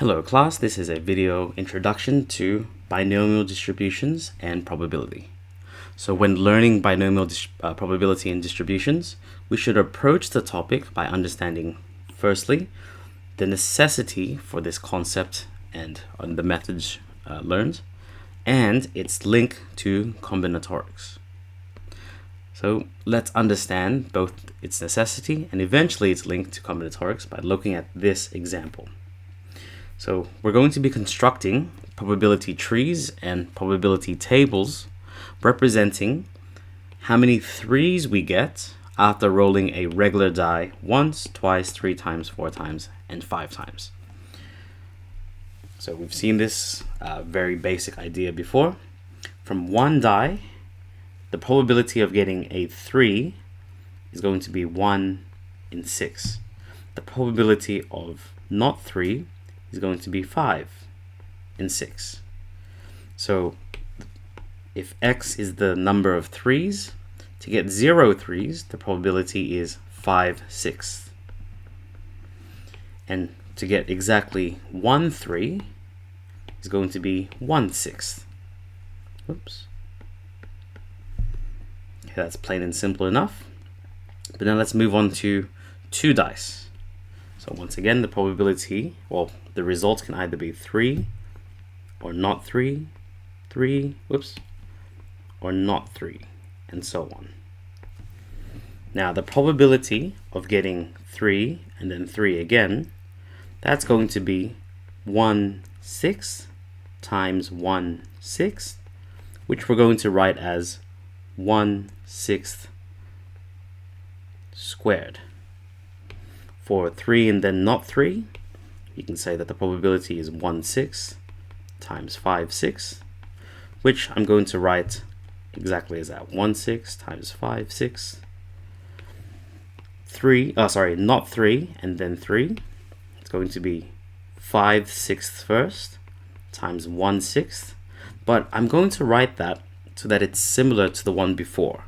Hello class, this is a video introduction to binomial distributions and probability. So when learning binomial probability and distributions, we should approach the topic by understanding, firstly, the necessity for this concept and the methods learned, and its link to combinatorics. So let's understand both its necessity and eventually its link to combinatorics by looking at this example. So we're going to be constructing probability trees and probability tables representing how many threes we get after rolling a regular die once, twice, 3 times, 4 times, and 5 times. So we've seen this very basic idea before. From one die, the probability of getting a 3 is going to be 1 in 6. The probability of not 3 is going to be 5 in 6. So if x is the number of threes, to get 0 threes, the probability is 5/6. And to get exactly 1 3 is going to be 1/6. Oops. Okay, that's plain and simple enough. But now let's move on to 2 dice. So once again, the probability, well, the result can either be 3 or not 3, 3, whoops, or not 3, and so on. Now, the probability of getting 3 and then 3 again, that's going to be 1/6 times 1/6, which we're going to write as 1/6 squared. For 3 and then not 3, you can say that the probability is 1/6 times 5/6, which I'm going to write exactly as that, 1/6 times 5/6. Not 3 and then 3. It's going to be 5/6 first times 1/6, but I'm going to write that so that it's similar to the one before,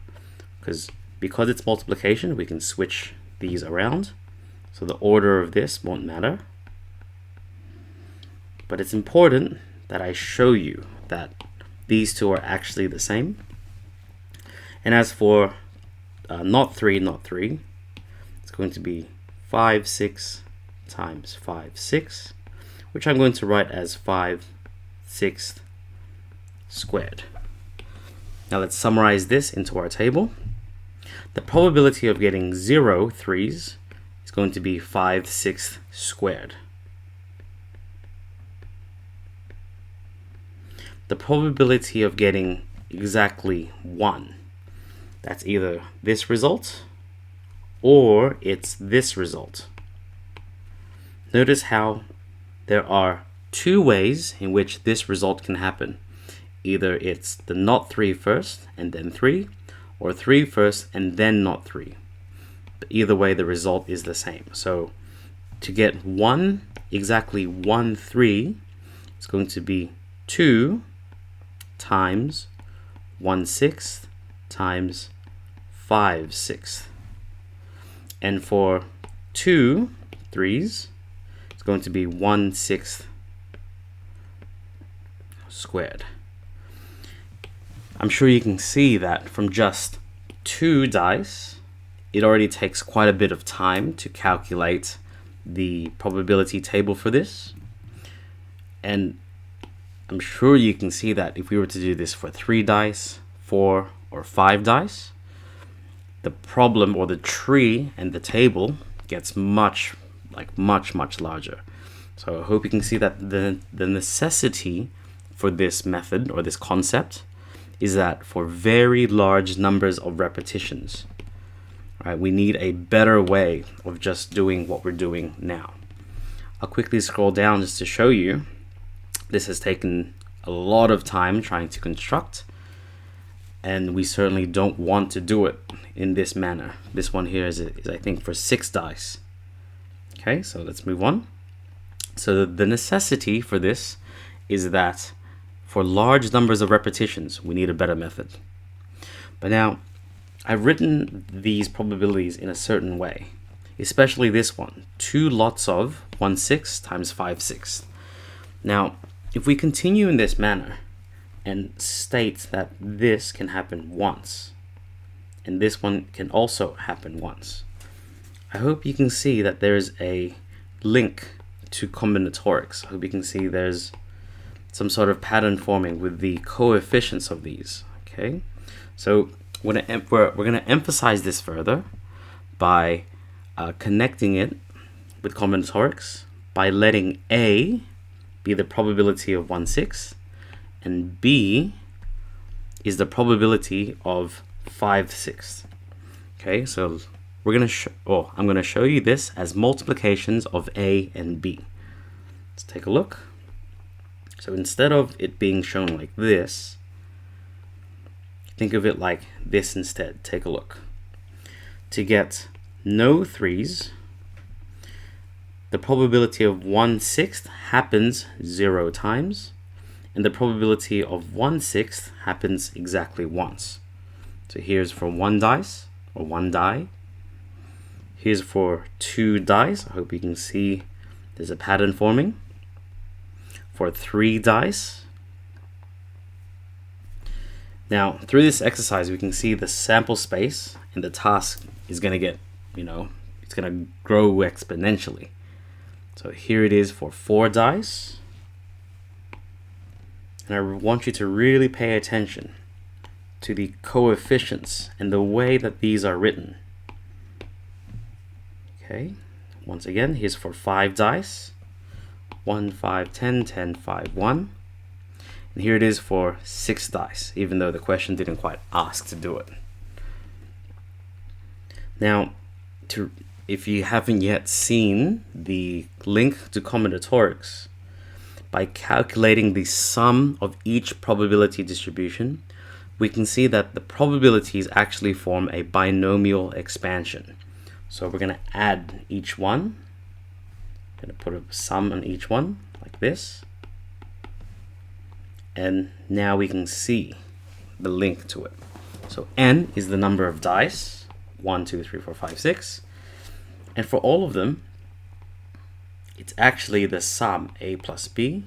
because it's multiplication, we can switch these around. So the order of this won't matter. But it's important that I show you that these two are actually the same. And as for not 3, it's going to be 5/6 times 5/6, which I'm going to write as 5/6 squared. Now let's summarize this into our table. The probability of getting 0 threes is going to be 5/6 squared. The probability of getting exactly 1, that's either this result or it's this result. Notice how there are 2 ways in which this result can happen. Either it's the not 3 first and then 3, or 3 first and then not 3. But either way, the result is the same. So to get exactly 1 3, it's going to be 2 times 1/6 times 5/6. And for 2 threes, it's going to be 1/6 squared. I'm sure you can see that from just 2 dice, it already takes quite a bit of time to calculate the probability table for this. And I'm sure you can see that if we were to do this for 3 dice, 4, or 5 dice, the problem or the tree and the table gets much larger. So I hope you can see that the necessity for this method or this concept is that for very large numbers of repetitions, right, we need a better way of just doing what we're doing now. I'll quickly scroll down just to show you. This has taken a lot of time trying to construct, and we certainly don't want to do it in this manner. This one here is I think for 6 dice. Okay, so let's move on. So the necessity for this is that for large numbers of repetitions, we need a better method. But now, I've written these probabilities in a certain way, especially this one, 2 lots of 1/6 times 5/6. Now, if we continue in this manner and state that this can happen once, and this one can also happen once, I hope you can see that there's a link to combinatorics. I hope you can see there's some sort of pattern forming with the coefficients of these. Okay, so we're going to emphasize this further by connecting it with combinatorics by letting A be the probability of 1/6 and B is the probability of 5/6. Okay, so we're going to I'm going to show you this as multiplications of A and B. Let's take a look. So instead of it being shown like this, think of it like this instead. Take a look. To get no 3s, the probability of 1/6 happens 0 times, and the probability of 1/6 happens exactly once. So here's for 1 dice, or 1 die. Here's for 2 dice. I hope you can see there's a pattern forming. For 3 dice. Now, through this exercise, we can see the sample space and the task is going to get, it's going to grow exponentially. So here it is for 4 dice. And I want you to really pay attention to the coefficients and the way that these are written. Okay, once again, here's for 5 dice. 1, 5, 10, 10, 5, 1. And here it is for 6 dice, even though the question didn't quite ask to do it. Now, if you haven't yet seen the link to combinatorics, by calculating the sum of each probability distribution, we can see that the probabilities actually form a binomial expansion. So we're going to add each one. I'm going to put a sum on each one like this. And now we can see the link to it. So n is the number of dice. 1, 2, 3, 4, 5, 6. And for all of them, it's actually the sum a plus b.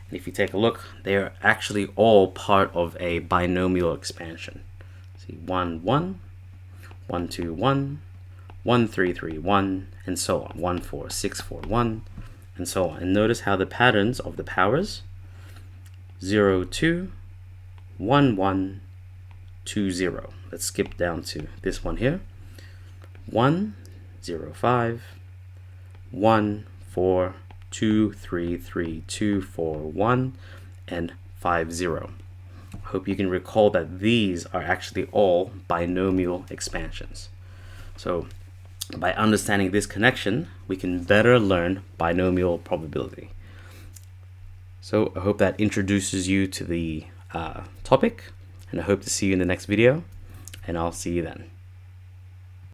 And if you take a look, they are actually all part of a binomial expansion. See, 1, 1, 1, 2, 1, 1, 3, 3, 1, and so on. 1, 4, 6, 4, 1, and so on. And notice how the patterns of the powers 0, 2, 1, 1, 2, 0. Let's skip down to this one here. 1, 0, 5, 1, 4, 2, 3, 3, 2, 4, 1, and 5, 0. Hope you can recall that these are actually all binomial expansions. So by understanding this connection, we can better learn binomial probability. So I hope that introduces you to the topic, and I hope to see you in the next video, and I'll see you then.